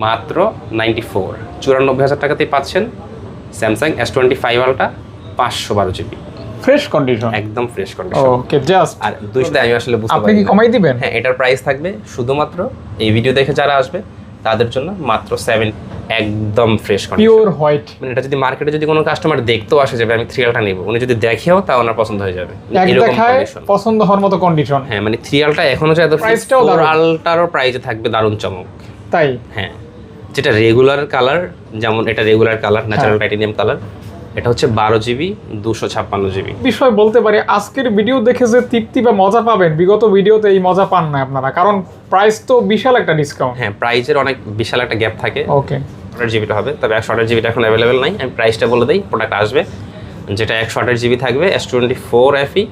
মাত্র 94 টাকাতেই পাচ্ছেন Samsung S25 ultra 512 GB fresh condition, একদম ফ্রেশ কন্ডিশন। ওকে জাস্ট আর দুইশো আমি আসলে বুঝতে আপনি পারি কি না। কমাই দিবেন? হ্যাঁ, এটার প্রাইস থাকবে শুধুমাত্র এই ভিডিও দেখে যারা আসবে তাদের জন্য মাত্র 7, একদম ফ্রেশ কন্ডিশন, পিওর হোয়াইট। মানে এটা যদি মার্কেটে যদি কোনো কাস্টমার দেখতেও আসে যাবে আমি 3 আলটা নিব, উনি যদি দেখেও তা ওনার পছন্দ হয়ে যাবে এক এরকম দেখায় কন্ডিশন। পছন্দ হওয়ার মতো কন্ডিশন। হ্যাঁ, মানে 3 আলটা এখনো যে এত প্রাইসটাও 4 দারুণ। আলটারও প্রাইসে থাকবে দারুণ চমক। তাই হ্যাঁ, যেটা রেগুলার কালার, যেমন এটা regular colour natural titanium colour, এটা হচ্ছে 12 জিবি 256 জিবি। বিষয় বলতে পারি আজকের ভিডিও দেখে যে তৃপ্তি বা মজা পাবেন, বিগত ভিডিওতে এই মজা পান না আপনারা, কারণ প্রাইস তো বিশাল একটা ডিসকাউন্ট। হ্যাঁ, প্রাইসের অনেক বিশাল একটা গ্যাপ থাকে। ওকে, 128 জিবিটা হবে, তবে 128 জিবিটা এখন অ্যাভেলেবেল নাই। আমি প্রাইসটা বলে দিই, প্রোডাক্ট আসবে যেটা 128 জিবি থাকবে S24 FE,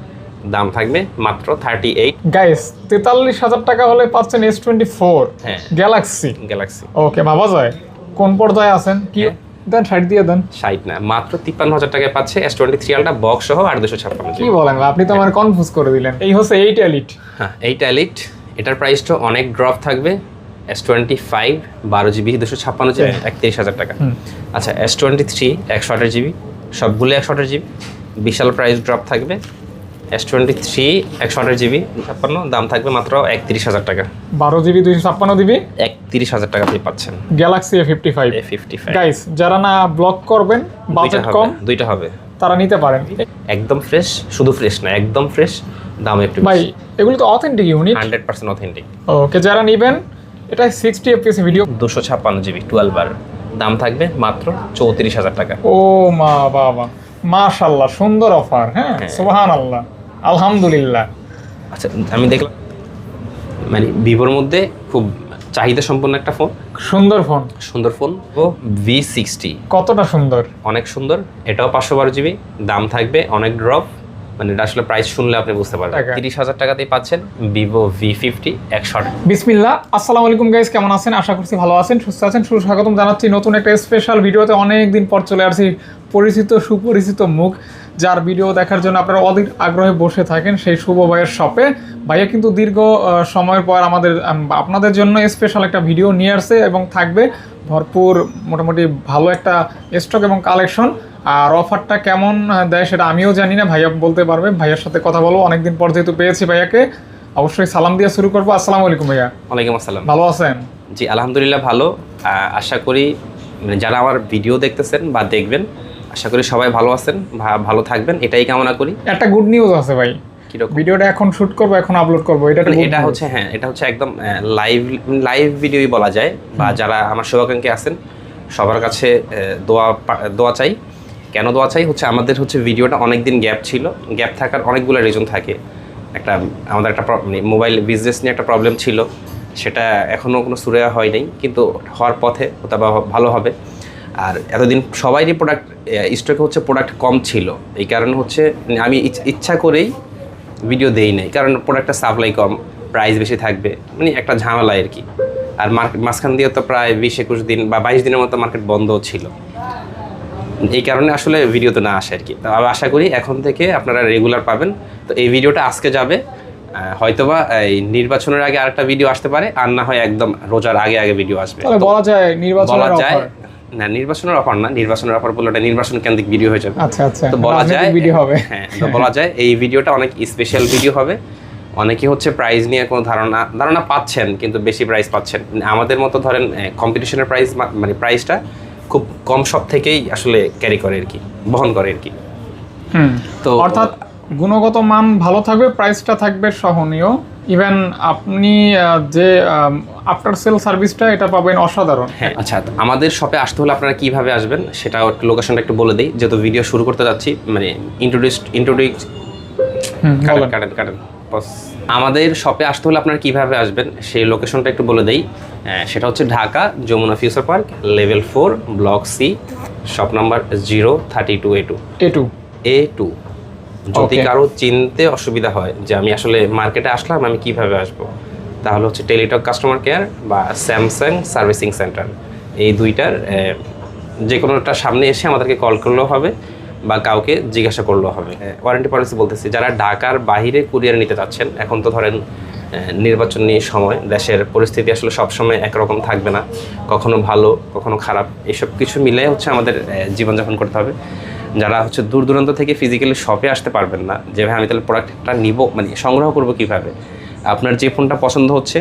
দাম থাকবে মাত্র 38। গাইস 43,000 টাকা হলে পাচ্ছেন S24 হ্যাঁ, গ্যালাক্সি। গ্যালাক্সি। ওকে, ভাবা যায় কোন পর্যায়ে আছেন কি? দেন সাইড দিয়ে দেন। 60 না, মাত্র 53,000 টাকায় পাচ্ছে S23 আলটা বক্স সহ আর 256 কি জিবি। বলেন ভাই? আপনি তো আমার কনফিউজ করে দিলেন। এই হচ্ছে 8 এলিট। হ্যাঁ, এইটা এলিট, এটার প্রাইসটা অনেক ড্রপ থাকবে। S25 12 জিবি 256 জিবি 31,000 টাকা। আচ্ছা, S23 128 জিবি, সবগুলো 128 জিবি, বিশাল প্রাইস ড্রপ থাকবে। S23 128 জিবি 56, দাম থাকবে মাত্র 31,000 টাকা। 12 জিবি 256 জিবি 31,000 টাকাতেই পাচ্ছেন গ্যালাক্সি A55। A55। গাইস যারা না ব্লক করবেন, বাজেট কম, দুইটা হবে, তারা নিতে পারেন। একদম ফ্রেশ, শুধু ফ্রেশ না একদম ফ্রেশ, দাম একটু ভাই এগুলো তো অথেন্টিক ইউনিট। 100% অথেন্টিক। ওকে, যারা নেবেন এটা 60 fps ভিডিও, 256 জিবি 12 বার, দাম থাকবে মাত্র 34,000 টাকা। ও মা বাবা, মাশাআল্লাহ, সুন্দর অফার। হ্যাঁ, সুবহানাল্লাহ, আলহামদুলিল্লাহ। আচ্ছা, আমি দেখলাম মানে ভিভোর মধ্যে খুব চাহিদা সম্পন্ন একটা ফোন, সুন্দর ফোন। সুন্দর ফোন, ও V60 কতটা সুন্দর, অনেক সুন্দর। এটাও 512 জিবি, দাম থাকবে অনেক ড্রপ, মানে এটা আসলে প্রাইস শুনলে আপনি বুঝতে পারবেন। 30,000 টাকাতেই পাচ্ছেন ভিভো V50 128। বিসমিল্লাহ, আসসালামু আলাইকুম গাইস, কেমন আছেন? আশা করছি ভালো আছেন, সুস্থ আছেন। সুস্বাগতম জানাচ্ছি নতুন একটা স্পেশাল ভিডিওতে। অনেক দিন পর চলে আসছি পরিচিত সুপরিচিত মুখ, যার ভিডিও দেখার জন্য আপনারা অধীর আগ্রহে বসে থাকেন, সেই শুভ ভাইয়ের শপে। ভাইয়া কিন্তু দীর্ঘ সময়ের পর আপনাদের জন্য স্পেশাল একটা ভিডিও নিয়ে আসছে এবং থাকবে ভরপুর মোটামুটি ভালো একটা স্টক এবং কালেকশন। আর অফারটা কেমন দেয় সেটা আমিও জানি না, ভাইয়া বলতে পারবে। ভাইয়ার সাথে কথা বলবো, অনেকদিন পর যেহেতু পেয়েছি ভাইয়াকে, অবশ্যই সালাম দিয়ে শুরু করবো। আসসালামু আলাইকুম ভাইয়া। ওয়ালাইকুম আসসালাম। ভালো আছেন? জি আলহামদুলিল্লাহ ভালো। আশা করি মানে যারা আমার ভিডিও দেখতেছেন বা দেখবেন, আশা করি সবাই ভালো আছেন, ভালো থাকবেন, এটাই কামনা করি। একটা গুড নিউজ আছে ভাই, কিরকম? ভিডিওটা এখন শুট করবো, এখন আপলোড করবো, এটা হচ্ছে, হ্যাঁ এটা হচ্ছে একদম লাইভ ভিডিওই বলা যায়। বা যারা আমার শুভাকাঙ্ক্ষী আছেন সবার কাছে দোয়া চাই। কেন দোয়া চাই হচ্ছে, আমাদের হচ্ছে ভিডিওটা অনেক দিন গ্যাপ ছিল। গ্যাপ থাকার অনেকগুলো রিজন থাকে। আমাদের একটা মোবাইল বিজনেস নিয়ে একটা প্রবলেম ছিল, সেটা এখনও কোনো সুরেয়া হয় নাই, কিন্তু হওয়ার পথে বা ভালো হবে। আর এতদিন সবাইরই প্রোডাক্ট স্টকে হচ্ছে প্রোডাক্ট কম ছিল, এই কারণে হচ্ছে আমি ইচ্ছা করেই ভিডিও দেই নাই, কারণ প্রোডাক্টটা সাপ্লাই কম, প্রাইস বেশি থাকবে, মানে একটা ঝামেলা আর কি। আর মার্কেট মাঝখান দিয়ে তো প্রায় 20-21 দিন বা 22 দিনের মতো মার্কেট বন্ধ ছিল, এই কারণে আসলে ভিডিওতে না আসে আর কি। তো আমি আশা করি এখন থেকে আপনারা রেগুলার পাবেন। তো এই ভিডিওটা আজকে যাবে, হয়তোবা এই নির্বাচনের আগে আরেকটা ভিডিও আসতে পারে, আর না হয় একদম রোজার আগে ভিডিও আসবে। তাহলে বলা যায় নির্বাচনের অফার না, নির্বাচনের অফার না, নির্বাচনের অফার বলে ওটা নির্বাচন কেন্দ্রিক ভিডিও হয়ে যাবে। আচ্ছা আচ্ছা, তো বলা যায় ভিডিও হবে। হ্যাঁ, তো বলা যায় এই ভিডিওটা অনেক স্পেশাল ভিডিও হবে। অনেকে হচ্ছে প্রাইস নিয়ে কোনো ধারণা পাচ্ছেন, কিন্তু বেশি প্রাইস পাচ্ছেন। আমাদের মতো ধরেন কম্পিটিশনের প্রাইস, মানে প্রাইসটা খুব কম সব থেকেই আসলে ক্যারি করে আর কি, বহন করে আর কি। তো অর্থাৎ গুণগত মান ভালো থাকবে, প্রাইসটা থাকবে সহনীয়। ইভেন আপনি যে আফটার সেল সার্ভিসটা এটা পাবেন অসাধারণ। হ্যাঁ, আচ্ছা, আমাদের শপে আসতে হলে আপনারা কিভাবে আসবেন সেটা লোকেশনটা একটু বলে দিই, যেহেতু ভিডিও শুরু করতে যাচ্ছি। মানে আমাদের শপে আসতে হলে আপনারা কিভাবে আসবেন সেই লোকেশনটা একটু বলে দেই। সেটা হচ্ছে Dhaka Jamuna future park, level 4, block C, shop number 032A2। যদি কারো চিনতে অসুবিধা হয় যে আমি আসলে মার্কেটে আসলাম, আমি কিভাবে আসবো, তাহলে হচ্ছে টেলিটক কাস্টমার কেয়ার বা স্যামসাং সার্ভিসিং সেন্টার, এই দুইটার যে কোনোটা সামনে এসে আমাদেরকে কল করলেও হবে বা কাউকে জিজ্ঞাসা করলেও হবে। ওয়ারেন্টি পলিসি বলতেছি, যারা ঢাকার বাইরে কুরিয়ার নিতে চাচ্ছেন, এখন তো ধরেন নির্বাচনী সময় দেশের পরিস্থিতি আসলে সবসময় একরকম থাকবে না, কখনো ভালো কখনো খারাপ, এসব কিছু মিলে হচ্ছে আমাদের জীবনযাপন করতে হবে। যারা হচ্ছে দূর দূরান্ত থেকে ফিজিক্যালি শপে আসতে পারবেন না, যে ভাই আমি তাহলে প্রোডাক্টটা নিব, মানে সংগ্রহ করবো কীভাবে, আপনার যে ফোনটা পছন্দ হচ্ছে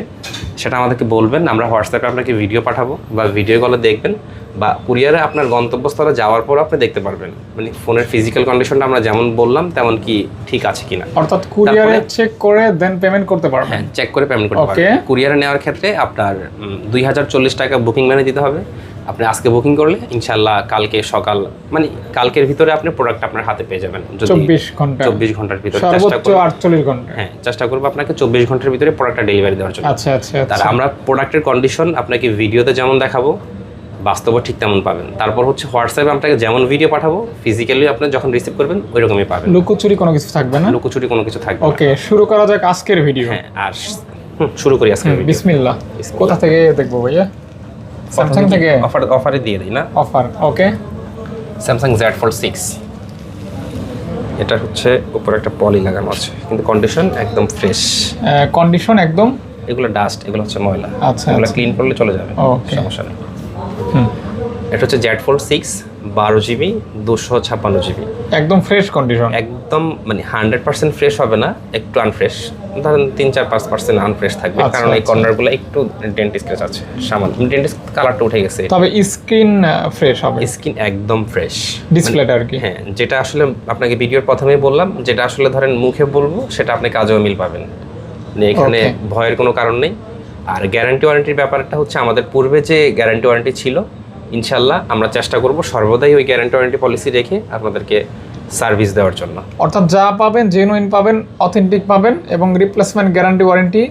সেটা আমাদেরকে বলবেন, আমরা হোয়াটসঅ্যাপে আপনাকে ভিডিও পাঠাবো বা ভিডিও কলে দেখবেন, বা কুরিয়ারে আপনার গন্তব্যস্থলে যাওয়ার পর আপনি দেখতে পারবেন মানে ফোনের ফিজিক্যাল কন্ডিশনটা আমরা যেমন বললাম তেমন কি ঠিক আছে কিনা। অর্থাৎ কুরিয়ারে চেক করে দেন পেমেন্ট করতে পারবেন। হ্যাঁ, চেক করে পেমেন্ট করতে পারবেন। কুরিয়ারে নেওয়ার ক্ষেত্রে আপনার 2040 টাকা বুকিং মানে দিতে হবে। আপনি আজকে বুকিং করলে ইনশাল্লাহ কালকে সকাল মানে কালকের ভিতরে আপনি প্রোডাক্ট আপনার হাতে পেয়ে যাবেন। 24 ঘন্টার ভিতরে চেষ্টা করব 48 ঘন্টা। হ্যাঁ, চেষ্টা করব আপনাকে 24 ঘন্টার ভিতরে প্রোডাক্টটা ডেলিভারি দেওয়ার জন্য। আচ্ছা আচ্ছা। তার আমরা প্রোডাক্টের কন্ডিশন আপনাকে ভিডিওতে যেমন দেখাবো বাস্তবে ঠিক তেমন পাবেন। তারপর হচ্ছে হোয়াটসঅ্যাপে আপনাকে যেমন ভিডিও পাঠাবো ফিজিক্যালি আপনি যখন রিসিভ করবেন ওই রকমই পাবেন। লুকোচুরি কোনো কিছু থাকবে না? লুকোচুরি কোনো কিছু থাকবে না। ওকে, শুরু করা যাক আজকের ভিডিও। হ্যাঁ, আর শুরু করি আজকের ভিডিও। বিসমিল্লাহ। কোথা থেকে দেখবো ভাইয়া? স্যামসাং থেকে অফারে দিয়ে দিই না? অফার, ওকে। স্যামসাং Z4 6, এটা হচ্ছে উপরে একটা পলি লাগানো আছে কিন্তু কন্ডিশন একদম ফ্রেশ। কন্ডিশন একদম, এগুলো ডাস্ট, এগুলো হচ্ছে ময়লা। আচ্ছা, এগুলো ক্লিন করলে চলে যাবে, সমস্যা নেই। এটা হচ্ছে Z4 6 12GB 256GB, একদম ফ্রেশ কন্ডিশন। একদম মানে 100% ফ্রেশ হবে না, একটু আনফ্রেশ, ধরেন 3-4-5% আনফ্রেশ থাকবে, কারণ এই কর্নারগুলো একটু ডেন্ট স্ক্র্যাচ আছে সামান্য, ডেন্ট কালারটা উঠে গেছে। তবে স্ক্রিন ফ্রেশ হবে, স্ক্রিন একদম ফ্রেশ, ডিসপ্লেটা আর কি। হ্যাঁ, যেটা আসলে আপনাকে ভিডিওর প্রথমেই বললাম, যেটা আসলে ধরেন মুখে বলবো সেটা আপনি কাজেও মিল পাবেন, এখানে ভয়ের কোনো কারণ নেই। আর গ্যারান্টি ওয়ারেন্টির ব্যাপারটা হচ্ছে আমাদের পূর্বে যে গ্যারান্টি ওয়ারেন্টি ছিল ইনশাল্লাহ আমরা চেষ্টা করব সর্বদাই ওই গ্যারান্টি ওয়ারেন্টি পলিসি রেখে আপনাদেরকে সার্ভিস দেওয়ার জন্য। অর্থাৎ যা পাবেন জেনুইন পাবেন, অথেন্টিক পাবেন এবং রিপ্লেসমেন্ট গ্যারান্টি ওয়ারেন্টি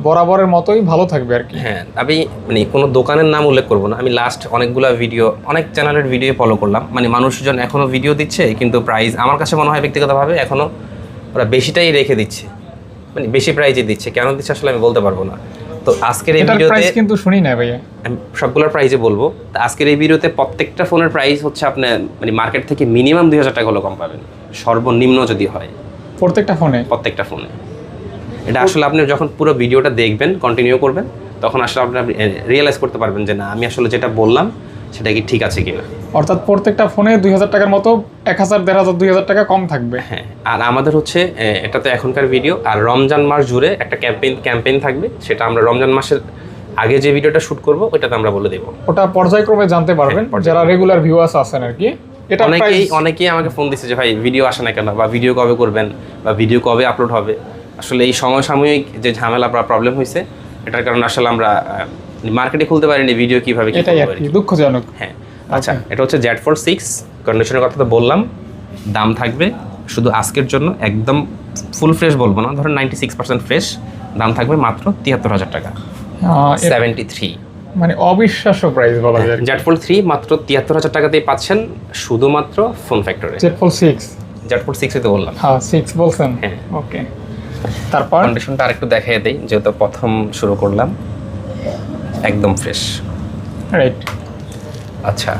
বরাবরের মতোই ভালো থাকবে আর কি। হ্যাঁ, আমি মানে কোনো দোকানের নাম উল্লেখ করব না। আমি লাস্ট অনেকগুলো ভিডিও, অনেক চ্যানেলের ভিডিও ফলো করলাম, মানে মানুষজন এখনও ভিডিও দিচ্ছে কিন্তু প্রাইস আমার কাছে মনে হয় ব্যক্তিগতভাবে এখনও ওরা বেশিটাই রেখে দিচ্ছে, মানে বেশি প্রাইজে দিচ্ছে। কেন দিচ্ছে আসলে আমি বলতে পারবো না। তো আজকের এই ভিডিওতে প্রাইস কিন্তু শুনি না ভাইয়া, আমি সবগুলোর প্রাইসে বলবো। তো আজকের এই ভিডিওতে প্রত্যেকটা ফোনের প্রাইস হচ্ছে আপনি মানে মার্কেট থেকে মিনিমাম 2000 টাকা হলো কম পাবেন, সর্বনিম্ন যদি হয় প্রত্যেকটা ফোনে। এটা আসলে আপনি যখন পুরো ভিডিওটা দেখবেন, কন্টিনিউ করবেন, তখন আসলে আপনি রিয়েলাইজ করতে পারবেন যে না আমি আসলে যেটা বললাম সেটা কি ঠিক আছে কিনা। অর্থাৎ প্রত্যেকটা ফোনে 2000 টাকার মতো 1000, 1500, 2000 টাকা কম থাকবে। হ্যাঁ, আর আমাদের হচ্ছে এটা তো এখনকার ভিডিও, আর রমজান মাস জুড়ে একটা ক্যাম্পেইন থাকবে, সেটা আমরা রমজান মাসের আগে যে ভিডিওটা শুট করব ওটাতে আমরা বলে দেবো। ওটা পর্যায়ক্রমে জানতে পারবেন যারা রেগুলার ভিউয়ার্স আছেন আর কি। এটা অনেকেই আমাকে ফোন দিচ্ছে যে ভাই ভিডিও আসে না কেন, বা ভিডিও কবে করবেন, বা ভিডিও কবে আপলোড হবে। আসলে এই সমসাময়িক যে ঝামেলা বা প্রবলেম হয়েছে এটার কারণে আসলে আমরা মার্কেটে খুলতে পারিনি ভিডিও কিভাবে, এটাই আর কি দুঃখজনক। হ্যাঁ, আচ্ছা, এটা হচ্ছে Z4 6 কন্ডিশনের কথা তো বললাম, দাম থাকবে শুধু আজকের জন্য একদম ফুল ফ্রেশ বলবো না, ধরুন 96% ফ্রেশ, দাম থাকবে মাত্র 73,000 টাকা, 73, মানে অবিশ্বাস্য প্রাইস বলা যায়। Z4 3 মাত্র 73,000 টাকাতেই পাচ্ছেন শুধুমাত্র ফোন ফ্যাক্টরে। Z4 6 তো বললাম, হ্যাঁ 6 বলছেন। হ্যাঁ, ওকে। তারপর কন্ডিশনটা আরেকটু দেখিয়ে দেই, যেহেতু প্রথম শুরু করলাম, একদম ফ্রেশ, রাইট। আচ্ছা,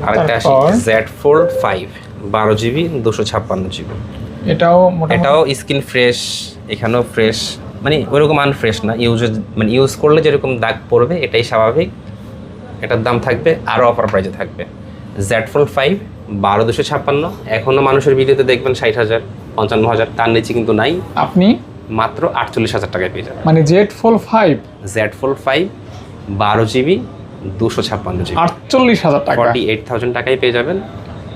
আরেকটা আসি Z4 5 12GB 256GB, এটাও স্ক্রিন ফ্রেশ, এখানেও ফ্রেশ, মানে ওইরকম আনফ্রেশ না, ইউজ করলে যেরকম দাগ পড়বে এটাই স্বাভাবিক। এটার দাম থাকবে আরও অফার প্রাইজে থাকবে। Z4 5 12256, এখনও মানুষের ভিডিওতে দেখবেন 60,000, 55,000, তার নিচে কিন্তু নাই। আপনি মাত্র 48,000 টাকায় পেয়ে যাবেন। মানে Z4 5 12GB 256GB 48,000 টাকা, 48,000 টাকায় পেয়ে যাবেন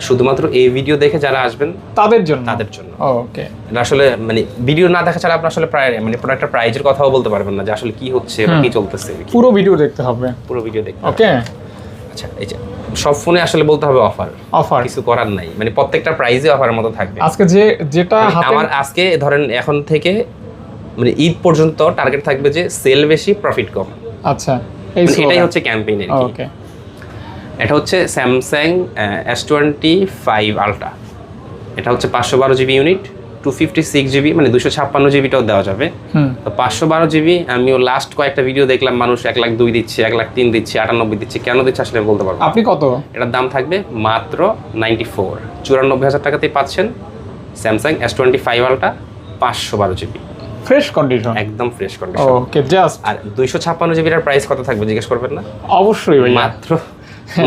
শুধুমাত্র এই ভিডিও দেখে যারা আসবেন তাদের জন্য। ওকে, আসলে মানে ভিডিও না দেখা ছাড়া আপনি আসলে মানে প্রোডাক্টের প্রাইজের কথাও বলতে পারবেন না যে আসলে কি হচ্ছে বা কি চলতেছে। পুরো ভিডিও দেখতে হবে, ওকে। আচ্ছা, এই যে সব ফোনে আসলে বলতে হবে অফার, কিছু করার নাই, মানে প্রত্যেকটা প্রাইজে অফারের মতো থাকবে। আজকে যেটা আমার আজকে ধরেন এখন থেকে মানে ঈদ পর্যন্ত টার্গেট থাকবে যে সেল বেশি প্রফিট কম। আচ্ছা, এটাই হচ্ছে ক্যাম্পেইনের কি। ওকে, এটা হচ্ছে স্যামসাং S25 আলট্রা, এটা হচ্ছে 512GB ইউনিট, 256GB মানে 256GBটাও দেওয়া যাবে। তো 512GB আমিও লাস্ট কয়েকটা ভিডিও দেখলাম মানুষ 1,02,000 দিচ্ছে, 1,03,000 দিচ্ছে, 98 দিচ্ছে, কেন দিচ্ছে আসলে বলতে পারবো। আপনি কত? এটার দাম থাকবে মাত্র 94,000 টাকাতেই পাচ্ছেন Samsung S25 ultra 512GB। Fresh condition, একদম ফ্রেশ কন্ডিশন। ওকে, জাস্ট আর 256 জিবিটার প্রাইস কত থাকবে জিজ্ঞেস করবেন না? অবশ্যই ভাই, মাত্র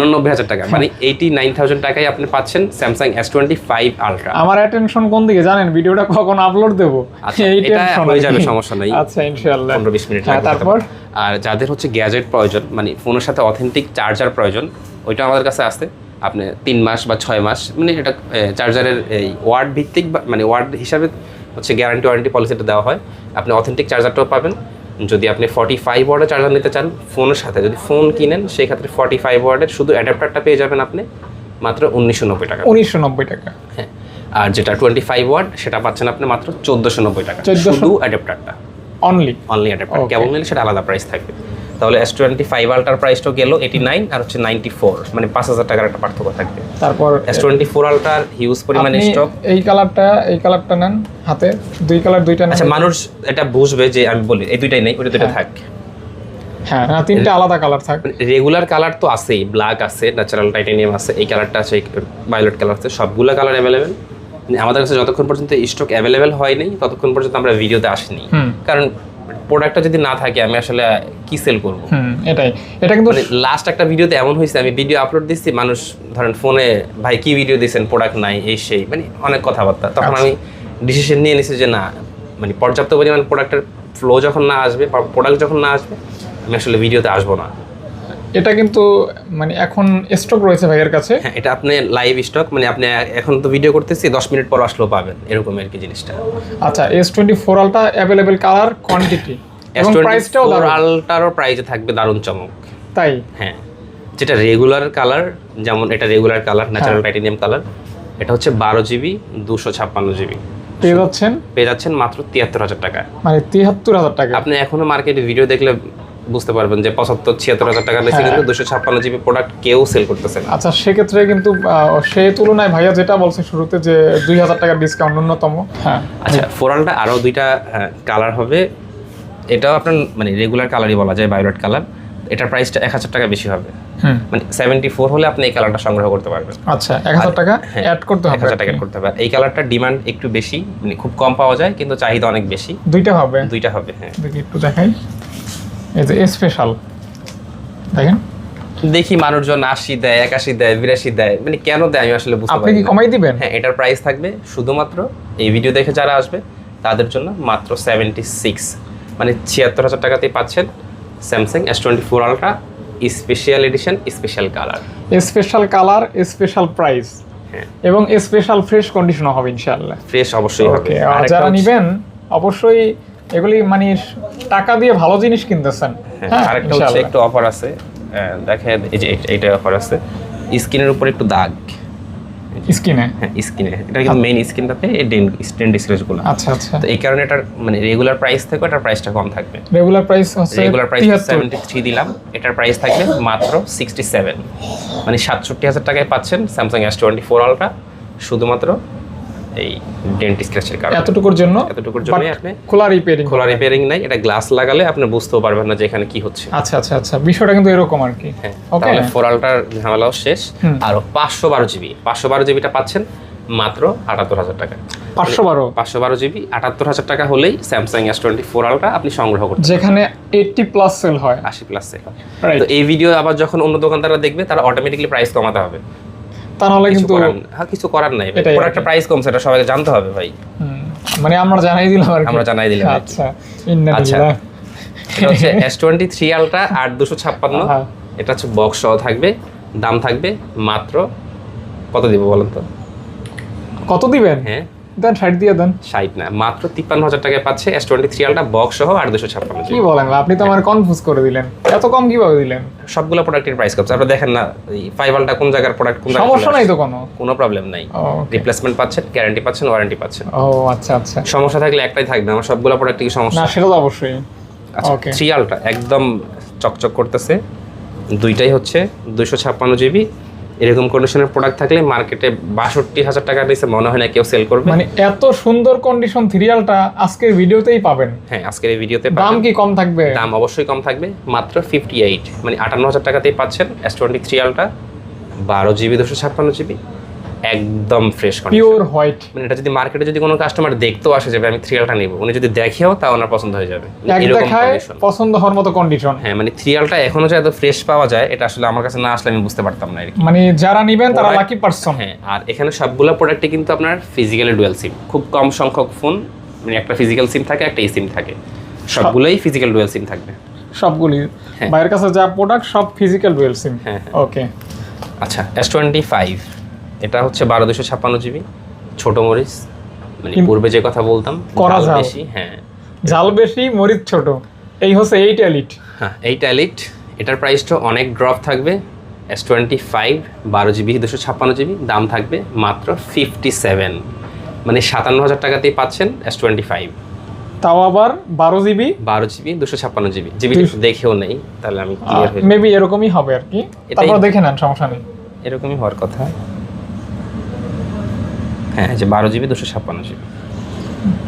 89,000 টাকা, মানে 89,000 টাকায় আপনি পাচ্ছেন স্যামসাং S25 আলট্রা। আমার অ্যাটেনশন কোন দিকে জানেন? ভিডিওটা কখন আপলোড দেব আচ্ছা, এই এটা টেনশন হয়ে যাবে, সমস্যা নাই। আচ্ছা, ইনশাআল্লাহ 15-20 মিনিট হ্যাঁ, লাগবে। তারপর আর যাদের হচ্ছে গ্যাজেট প্রয়োজন, মানে ফোনের সাথে অথেন্টিক চার্জার প্রয়োজন, ওইটা আমাদের কাছে আছে। আপনি 3 মাস বা 6 মাস, মানে এটা চার্জারের এই ওয়ার্ড ভিত্তিক মানে ওয়ার্ড হিসাবে হচ্ছে গ্যারান্টি ওয়ারেন্টি পলিসিটা দেওয়া হয়। আপনি অথেন্টিক চার্জারটাও পাবেন। যদি আপনি 45 ওয়াটের চার্জার নিতে চান ফোনের সাথে, যদি ফোন কিনেন সেই ক্ষেত্রে 45 ওয়াটের শুধু অ্যাডাপ্টারটা পেয়ে যাবেন আপনি মাত্র 1990 টাকা। 1990 টাকা। হ্যাঁ, আর যেটা 25 ওয়াট সেটা পাচ্ছেন আপনি মাত্র 1490 টাকা, 1400 শুধু অ্যাডাপ্টারটা, অনলি অ্যাডাপ্টার। Okay. কেবল নিলে সেটা আলাদা প্রাইস থাকবে। তাহলে S25 আলট্রার প্রাইসটাও গেল 89 আর হচ্ছে 94, মানে 5000 টাকার একটা পার্থক্য থাকবে। তারপর S24 আলট্রার হিউজ পরিমাণে আপনি স্টক। এই কালারটা নেন হাতে, দুই কালার দুইটা নেন। আচ্ছা, মানুষ এটা বুঝবে যে আমি বলি এই দুইটাই নেই, ওটা দুইটা থাক। হ্যাঁ, না, তিনটা আলাদা কালার থাক। রেগুলার কালার তো আছেই, ব্ল্যাক আছে, ন্যাচারাল টাইটানিয়াম আছে, এই কালারটা আছে, ভায়োলেট কালার আছে, সবগুলো কালার অ্যাভেলেবেল। আমাদের কাছে যতক্ষণ পর্যন্ত স্টক অ্যাভেলেবেল হয়নি ততক্ষণ পর্যন্ত আমরা ভিডিওতে আসিনি, কারণ প্রোডাক্টটা যদি না থাকে আমি আসলে কি সেল করবো। এটা কিন্তু লাস্ট একটা ভিডিওতে এমন হয়েছে, আমি ভিডিও আপলোড দিচ্ছি, মানুষ ধরেন ফোনে ভাই কি ভিডিও দিয়েছেন, প্রোডাক্ট নাই, এই সেই, মানে অনেক কথাবার্তা। তখন আমি ডিসিশন নিয়ে নিয়েছি যে না, মানে পর্যাপ্ত পরিমাণ প্রোডাক্টের ফ্লো যখন না আসবে, প্রোডাক্ট যখন না আসবে, আমি আসলে ভিডিওতে আসবো না। এটা কিন্তু মানে এখন স্টক রয়েছে ভাইয়ের কাছে। হ্যাঁ, এটা আপনি লাইভ স্টক, মানে আপনি এখন তো ভিডিও করতেছি 10 মিনিট পর আসলেও পাবেন, এরকম আর কি জিনিসটা। আচ্ছা, S24 ultra available colour, quantity এবং প্রাইসটাও S24 দারুণ। আলট্রারও প্রাইসে থাকবে দারুণ চমক। তাই? হ্যাঁ, যেটা রেগুলার কালার, যেমন এটা regular colour, natural titanium colour, এটা হচ্ছে 12 জিবি 256 জিবি, পেয়ে যাচ্ছেন মাত্র 73,000 টাকা, মানে 73,000 টাকা। আপনি এখনো মার্কেটে ভিডিও দেখলে বুঝতে পারবেন যে 75-76,000 টাকা নিচে কিন্তু 256 জিবি প্রোডাক্ট কেউ সেল করতেছে না। আচ্ছা, সেক্ষেত্রে কিন্তু সেই তুলনায় ভাইয়া যেটা বলছে শুরুতে যে 2,000 টাকার ডিসকাউন্ট ন্যূনতম। হ্যাঁ, আচ্ছা, ফোরালটা আরও দুইটা কালার হবে, এটাও আপনার মানে রেগুলার কালারই বলা যায়, ভায়োলেট কালার। এটার প্রাইসটা 1,000 টাকা বেশি হবে, মানে 74 হলে আপনি এই কালারটা সংগ্রহ করতে পারবেন। আচ্ছা, 1,000 টাকা অ্যাড করতে হবে। 1,000 টাকা করতে হবে। এই কালারটার ডিমান্ড একটু বেশি, মানে খুব কম পাওয়া যায়, কিন্তু চাহিদা অনেক বেশি। দুইটা হবে, হ্যাঁ। দেখি একটু দেখাই, এই যে স্পেশাল দেখেন। দেখি মানুষজন 80 দেয়, 81 দেয়, 82 দেয়, মানে কেন দেয় আমি আসলে বুঝতে পারি না। আপনি কি কমাই দিবেন? হ্যাঁ, এটার প্রাইস থাকবে শুধুমাত্র এই ভিডিও দেখে যারা আসবে তাদের জন্য মাত্র 76, মানে 76,000 টাকাতেই পাচ্ছেন Samsung S24 ultra special edition, special colour, special price, হ্যাঁ, এবং স্পেশাল ফ্রেশ কন্ডিশনও হবে ইনশাআল্লাহ। ফ্রেশ অবশ্যই হবে। আর যারা নেবেন অবশ্যই এগুলি মানে টাকা দিয়ে ভালো জিনিস কিনতেছেন। হ্যাঁ, আরেকটা হচ্ছে একটু অফার আছে, দেখেন এই যে এইটা অফার আছে, স্ক্রিনের উপর একটু দাগ, স্ক্রিনে। হ্যাঁ, স্ক্রিনে, এটা কিন্তু মেইন স্ক্রিনটাতে এই স্ক্রিন ডিসপ্লেগুলো। আচ্ছা আচ্ছা, তো এই কারণে এটার মানে রেগুলার প্রাইস থেকে এটার প্রাইসটা কম থাকবে। রেগুলার প্রাইস হচ্ছে 73 দিলাম, এটার প্রাইস থাকবে মাত্র 67, মানে 67,000 টাকায় পাচ্ছেন স্যামসাং S24 আলট্রা, শুধুমাত্র এই ডেন্ট স্ক্র্যাচের কারণে। এতটুকুর জন্য আপনি খোলা রিপেয়ারিং নাই, এটা গ্লাস লাগালে আপনি বুঝতেও পারবেন না যে এখানে কি হচ্ছে। আচ্ছা আচ্ছা আচ্ছা, বিষয়টা কিন্তু এরকম আর কি। হ্যাঁ, তাহলে 4 আলট্রার ঝামেলাও শেষ। আর 512 জিবিটা পাচ্ছেন মাত্র 78,000 টাকা। 512 জিবি 78,000 টাকা হলেই স্যামসাং S24 আলট্রা আপনি সংগ্রহ করতে, যেখানে 80+ সেল হয়, 80+ সেল হয়। তো এই ভিডিও আবার যখন অন্য দোকানদাররা দেখবে তারা অটোমেটিক্যালি প্রাইস কমাতে হবে, তা নাহলে কিন্তু কিছু করার নাই। প্রোডাক্টের প্রাইস কমছে, এটা সবাইকে জানতে হবে ভাই, মানে আমরা জানাই দিলাম আর কি। আচ্ছা, আচ্ছা, এটা হচ্ছে S23 আলট্রা 8256, এটা হচ্ছে বক্স সহ থাকবে, দাম থাকবে মাত্র কত দিব বলেন তো? কত দিবেন? হ্যাঁ, দেন 60 দিয়ে দেন। 60 না, মাত্র 53,000 টাকায় পাচ্ছে S23 আলট্রা বক্স সহ 8256। কি বলেন, আপনি তো আমার কনফিউজ করে দিলেন, এত কম কিভাবে দিলেন? সবগুলো প্রোডাক্টের প্রাইস কম, আপনারা দেখেন না এই 5 আলট্রা কোন জায়গার প্রোডাক্ট, কোন সমস্যা নাই তো, কোনো প্রবলেম নাই, রিপ্লেসমেন্ট পাচ্ছেন, গ্যারান্টি পাচ্ছেন, ওয়ারেন্টি পাচ্ছেন। ও আচ্ছা আচ্ছা, সমস্যা থাকলে একটাই থাকবে, আমার সবগুলো প্রোডাক্টে কি সমস্যা? না, সেটা তো অবশ্যই। ওকে, 3 আলট্রা একদম চকচক করতেছে, দুইটাই হচ্ছে 256 জিবি। এরকম কন্ডিশনের প্রোডাক্ট থাকলে মার্কেটে 62,000 টাকা দিয়েছে মনে হয় না কেউ সেল করবে। মানে এত সুন্দর কন্ডিশন 3 আলট্রা আজকের ভিডিওতেই পাবেন। হ্যাঁ, আজকের এই ভিডিওতে দাম কি কম থাকবে? দাম অবশ্যই কম থাকবে, মাত্র 58, মানে 58,000 টাকাতেই পাচ্ছেন S23 আলট্রা 12 জিবি 256 জিবি একদম ফ্রেশ পিওর হোয়াইট। মানে এটা যদি মার্কেটে যদি কোনো কাস্টমার দেখতেও আসে যাবে আমি 3Lটা নেব, উনি যদি দেখেও তা ওনার পছন্দ হয়ে যাবে, এক দেখায় পছন্দ হওয়ার মতো কন্ডিশন। হ্যাঁ মানে 3Lটা এখনো যে এত ফ্রেশ পাওয়া যায় এটা আসলে আমার কাছে না আসলে আমি বুঝতে পারতাম না আর কি। মানে যারা নেবেন তারা লাকি পারসন। হ্যাঁ, আর এখানে সবগুলো প্রোডাক্টে কিন্তু আপনার ফিজিক্যালি ডুয়াল সিম, খুব কম সংখ্যক ফোন মানে একটা ফিজিক্যাল সিম থাকে একটা ই সিম থাকে, সবগুলোই ফিজিক্যাল ডুয়াল সিম থাকবে সবগুলি। বাইরের কাছে যা প্রোডাক্ট সব ফিজিক্যাল ডুয়াল সিম। হ্যাঁ ওকে। আচ্ছা S25 এটা হচ্ছে 12/256 GB, ছোট মরিচ, মানে পূর্বে যে কথা বলতাম করা ঝাল ঝাল। বেশি। হ্যাঁ ঝাল বেশি মরিচ ছোট, এই হচ্ছে 8 এলিট। হ্যাঁ এইটা এলিট, এটার প্রাইসটা অনেক ড্রপ থাকবে। S25 12GB 256GB, দাম থাকবে মাত্র 57, মানে 57,000 টাকাতেই পাচ্ছেন S25। তাও আবার 12GB 12GB 256GB, জিবিটা দেখেও নেই তাহলে আমি ক্লিয়ার হয়ে মেবি এরকমই হবে আর কি, তারপর দেখে নেন সমস্যা নেই। এরকমই হওয়ার কথা। হ্যাঁ যে 12GB 256GB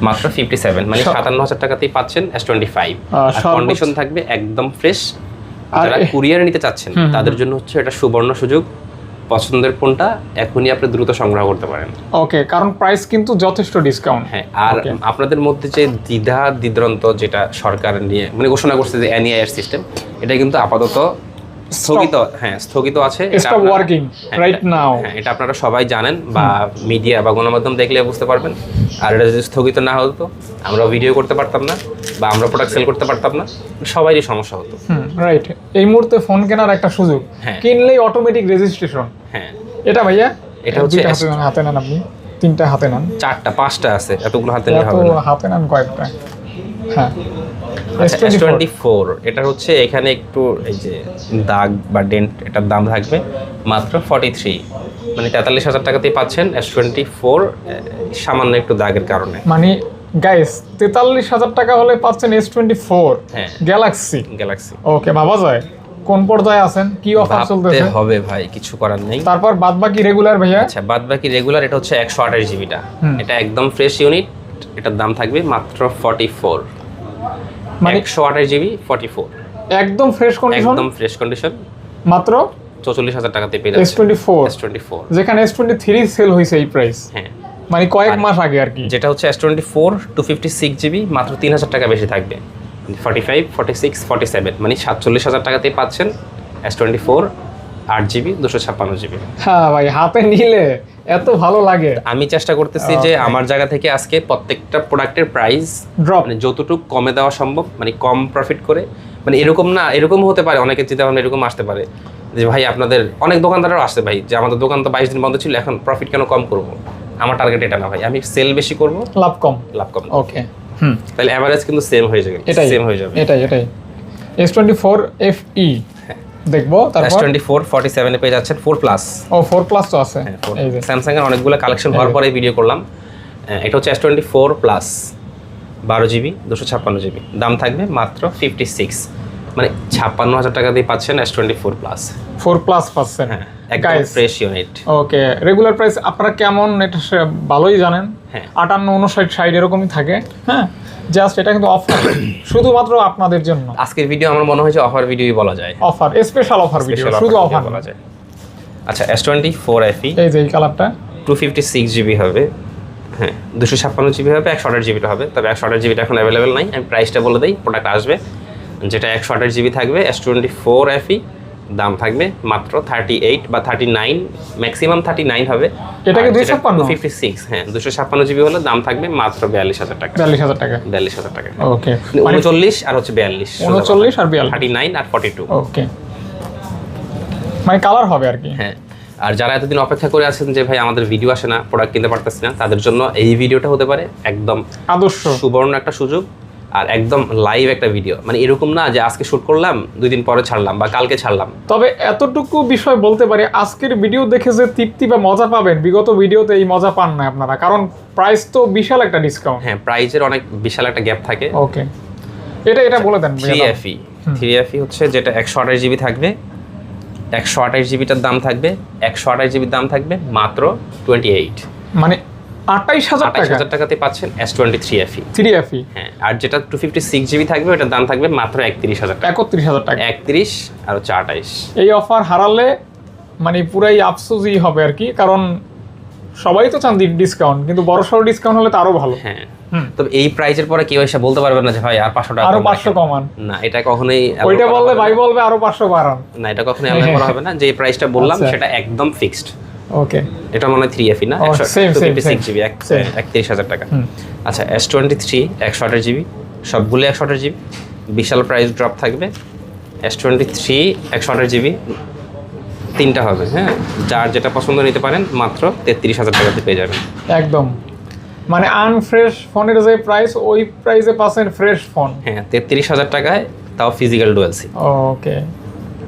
মাত্র 57, মানে 57,000 টাকাতেই পাচ্ছেন S25। আর কন্ডিশন থাকবে একদম ফ্রেশ। যারা কুরিয়ারে নিতে চাচ্ছেন তাদের জন্য হচ্ছে এটা সুবর্ণ সুযোগ, পছন্দের ফোনটা এখনই আপনি দ্রুত সংগ্রহ করতে পারেন। ওকে, কারণ প্রাইস কিন্তু যথেষ্ট ডিসকাউন্ট। হ্যাঁ, আর আপনাদের মধ্যে যে দ্বিধাদ্বন্দ্ব যেটা সরকার নিয়ে মানে ঘোষণা করছে যে এনআইআর সিস্টেম, এটা কিন্তু আপাতত স্থগিত, হ্যাঁ স্থগিত আছে, স্টপ ওয়ার্কিং রাইট নাও। হ্যাঁ এটা আপনারা সবাই জানেন বা মিডিয়া বা গণমাধ্যম দেখলে বুঝতে পারবেন। আর এটা যদি স্থগিত না হতো আমরা ভিডিও করতে পারতাম না বা আমরা প্রোডাক্ট সেল করতে পারতাম না, সবারই সমস্যা হতো। রাইট। এই মুহূর্তে ফোন কেনার একটা সুযোগ, কিনলেই অটোমেটিক রেজিস্ট্রেশন। হ্যাঁ এটা ভাইয়া এটা হচ্ছে হাতে নেন, আপনি 3টা হাতে নেন, 4টা 5টা আছে, এতগুলো হাতে নিয়ে হবে না, হাতে নেন কয়েকটা। হ্যাঁ S24 এটা হচ্ছে এখানে একটু এই যে দাগ বা ডেন্ট, এটার দাম থাকবে মাত্র 43, মানে 43,000 টাকাতেই পাচ্ছেন S24, সামান্য একটু দাগের কারণে। মানে গাইস 43,000 টাকা হলে পাচ্ছেন S24 গ্যালাক্সি। ওকে, ভাবা যায় কোন পর্যায়ে আছেন, কি অফার চলতেছে হবে ভাই, কিছু করার নেই। তারপর বাদবাকি রেগুলার ভাইয়া। আচ্ছা বাদবাকি রেগুলার এটা হচ্ছে 128GBটা, এটা একদম ফ্রেশ ইউনিট, এটার দাম থাকবে মাত্র 44, মানে 128GB 44 একদম ফ্রেশ কন্ডিশন, একদম ফ্রেশ কন্ডিশন, মাত্র 44,000 টাকাতে পেয়ে যাচ্ছেন S24, যেখানে S23 সেল হইছে এই প্রাইস। হ্যাঁ মানে কয়েক মাস আগে আর কি। যেটা হচ্ছে S24 256GB মাত্র 3,000 টাকা বেশি থাকবে, 45 46 47, মানে 47,000 টাকাতেই পাচ্ছেন S24 8GB 256GB। হ্যাঁ ভাই, হাতে নিলে এত ভালো লাগে। আমি চেষ্টা করতেছি যে আমার জায়গা থেকে আজকে প্রত্যেকটা প্রোডাক্টের প্রাইস ড্রপ, মানে যতটুকু কমে দেওয়া সম্ভব, মানে কম প্রফিট করে, মানে এরকম না, এরকম হতে পারে অনেকের চিন্তা ভাবনা এরকম আসতে পারে যে ভাই আপনাদের অনেক দোকানদারও আসছে ভাই যে আমাদের দোকান তো 22 দিন বন্ধ ছিল, এখন প্রফিট কেন কম করব। আমার টার্গেট এটা না ভাই, আমি সেল বেশি করব, লাভ কম। ওকে, তাহলে এভারেজ কিন্তু সেম হয়ে যাবে, সেম হয়ে যাবে। এটাই S24 FE দেখবো। তারপর S24 47 এ পেয়ে যাচ্ছেন 4+। ও 4+ তো আছে, এই যে স্যামসাং এর অনেকগুলো কালেকশন হওয়ার পরে ভিডিও করলাম। এটা হচ্ছে S24+, 12GB 256GB, দাম থাকবে মাত্র 56, মানে 56,000 টাকা দিয়ে পাচ্ছেন S24+। 4+ পাচ্ছেন, হ্যাঁ একদম ফ্রেশ ইউনিট। ওকে, রেগুলার প্রাইস আপনারা কেমন এটা ভালোই জানেন, 58 59 60 এরকমই থাকে। হ্যাঁ জাস্ট এটা কিন্তু অফার শুধুমাত্র আপনাদের জন্য। আজকের ভিডিও আমার মনে হয় যে অফার ভিডিওই বলা যায়, অফার স্পেশাল অফার ভিডিও, শুধু অফার বলা যায়। আচ্ছা S24 FE, এই যে এই কালারটা 256GB হবে, হ্যাঁ 256GB হবে, 128GBটা হবে, তবে 128GBটা এখন অ্যাভেলেবেল নাই। আমি প্রাইসটা বলে দিই, প্রোডাক্ট আসবে যেটা 128GB থাকবে S24 FE, দাম থাকবে মাত্র 38 বা 39, ম্যাক্সিমাম 39 হবে। এটাকে 256, হ্যাঁ 256GB হলে দাম থাকবে মাত্র 42,000 টাকা। 42,000 টাকা। ওকে, 39 আর হচ্ছে 42, 39 আর 42, 39 আর 42। ওকে, মানে কালার হবে আর কি। হ্যাঁ, আর যারা এতদিন অপেক্ষা করে আছেন যে ভাই আমাদের ভিডিও আসে না, প্রোডাক্ট কিনতে পারতেছি না, তাদের জন্য এই ভিডিওটা হতে পারে একদম আদর্শ সুবর্ণ একটা সুযোগ। আর একদম লাইভ একটা ভিডিও, মানে এরকম না যে আজকে শুট করলাম 2 দিন পরে ছাড়লাম বা কালকে ছাড়লাম। তবে এতটুকু বিষয় বলতে পারি, আজকের ভিডিও দেখে যে তৃপ্তি বা মজা পাবেন, বিগত ভিডিওতে এই মজা পান না আপনারা, কারণ প্রাইস তো বিশাল একটা ডিসকাউন্ট। হ্যাঁ প্রাইসের অনেক বিশাল একটা গ্যাপ থাকে। ওকে, এটা বলে দেন। 3FE হচ্ছে যেটা 128GB থাকবে, 128GBটার দাম থাকবে, 128GBর দাম থাকবে মাত্র 28, মানে 28,000 টাকাতে পাচ্ছেন S23 FE। হ্যাঁ, আর যেটা 256GB থাকবে ওটার দাম থাকবে মাত্র 31,000 টাকা। 31,000 টাকা, 31 আর 28। এই অফার হারালে মানে পুরাই আফসোসই হবে আর কি, কারণ সবাই তো চান ডিসকাউন্ট, কিন্তু বড় সড়ো ডিসকাউন্ট হলে তো আরো ভালো। হ্যাঁ, তবে এই প্রাইজের পরে কেউ এসে বলতে পারবে না যে ভাই আর 500 টাকা আরো কম 500 রাখেন। কমান, না, এটা কখনোই allow ওইটা করা বললে হবে ভাই না। বলবে আরো 500 বাড়ান। না, এটা কখনোই অ্যালাউ করা হবে না। যে প্রাইসটা বললাম আচ্ছা। সেটা একদম ফিক্সড। ওকে, এটা মনে হয় 3FE না, ও, same, 256 জিবি, same. 31,000 টাকা। আচ্ছা, S23 128 জিবি, সবগুলো 128 জিবি, বিশাল প্রাইস ড্রপ থাকবে। S23 128 জিবি তিনটা হবে, হ্যাঁ, যার যেটা পছন্দ নিতে পারেন, মাত্র 33,000 টাকাতে পেয়ে যাবেন। একদম, মানে আনফ্রেশ ফোনের যে প্রাইস ওই প্রাইসে পাচ্ছেন ফ্রেশ ফোন। হ্যাঁ, 33,000 টাকায়, তাও ফিজিক্যাল ডুয়াল সিম। ওকে,